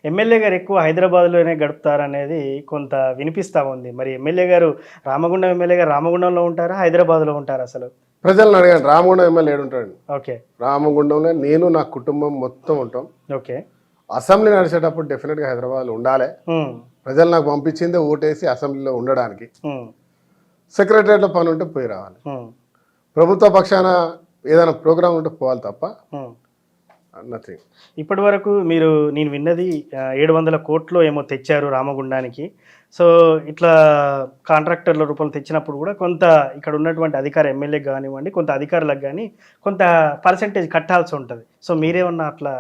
MLA గారు ఎక్కువ హైదరాబాద్‌లోనే గడుపుతారనేది కొంత వినిపిస్తా ఉంది. మరి ఎమ్మెల్యే గారు రామగుండం ఎమ్మెల్యే గారు రామగుండంలో ఉంటారా? హైదరాబాద్‌లో ఉంటారా అసలు? ప్రజలను అడగండి. రామగుండం ఎమ్మెల్యే ఏడుంటాడు? ఓకే. రామగుండంలో నేను నా కుటుంబం మొత్తం ఉంటాం. ఓకే. అసెంబ్లీ నడిచేటప్పుడు డెఫినెట్గా హైదరాబాద్లో ఉండాలి. హ్మ్. ప్రజలు నాకు పంపించిందే ఓటేసి అసెంబ్లీలో ఉండడానికి. హ్మ్. సెక్రటరియట్లో పని ఉంటే పోయి రావాలి. హ్మ్. ప్రభుత్వ పక్షాన ఏదైనా ప్రోగ్రామ్ ఉంటే పోవాలి తప్ప హ్మ్. నథింగ్. ఇప్పటివరకు మీరు నేను విన్నది 700 కోట్లు ఏమో తెచ్చారు రామగుండానికి. సో, ఇట్లా కాంట్రాక్టర్ల రూపంలో తెచ్చినప్పుడు కూడా కొంత ఇక్కడ ఉన్నటువంటి అధికార ఎమ్మెల్యేకి గానివ్వండి, కొంత అధికారులకు గాని కొంత పర్సెంటేజ్ కట్టాల్సి ఉంటది. సో, మీరేమన్నా అట్లా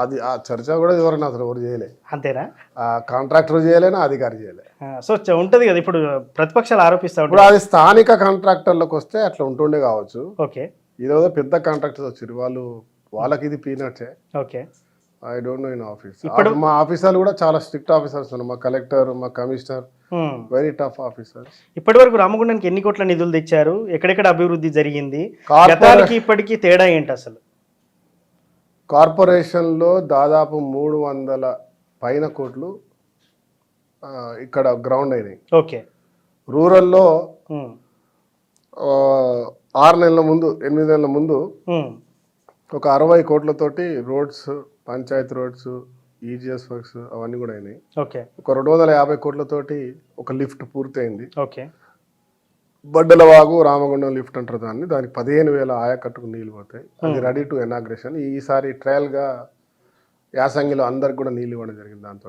అది ఆ చర్చ కూడా ఎవరైనా అసలు ఎవరు చేయలే. అంతేనా? ఆ కాంట్రాక్టర్ చేయలే, నా అధికారి చేయలే. సో, ఉంటది గదా! ఇప్పుడు ప్రతిపక్షాలు ఆరోపిస్తా ఇప్పుడు ఉంటాయి. అది స్థానిక కాంట్రాక్టర్లకు వస్తే అట్లా ఉంటుండే కావచ్చు. ఓకే. ఇదేదో పెద్ద కాంట్రాక్టర్స్ వచ్చారు, వాళ్ళకి ఇది పీనట్సే. Okay. I don't know in office. ఇప్పుడు మా ఆఫీసర్లు కూడా చాలా స్ట్రిక్ట్ ఆఫీసర్స్ ఉన్నారు. మా కలెక్టర్, మా కమిషనర్ హ్మ్. Very tough officers. ఇప్పటివరకు రామగుండానికి ఎన్ని కోట్ల నిధులు తెచ్చారు? ఎక్కడెక్కడ అభివృద్ధి జరిగింది? గతానికి ఇప్పటికి తేడా ఏంటసలు? కార్పొరేషన్లో దాదాపు 300 పైన కోట్లు ఇక్కడ గ్రౌండ్ అయినాయి. ఓకే. రూరల్లో హ్మ్. 6 నెలల ముందు, 8 నెలల ముందు హ్మ్. ఒక 60 కోట్లతోటి roads, panchayat roads, EGS works అవన్నీ కూడా అయినాయి. ఓకే. ఒక 250 కోట్లతోటి ఒక లిఫ్ట్ పూర్తయింది. ఓకే. బడ్డలవాగు రామగుండం లిఫ్ట్ అంటారు దాన్ని. దానికి 15,000 ఆయకట్టుకు నీళ్ళు పోతాయి. అది రెడీ టు ఇనాగ్రేషన్. ఈసారి ట్రయల్గా యాసంగిలో అందరికి కూడా నీళ్ళు ఇవ్వడం జరిగింది దాంతో.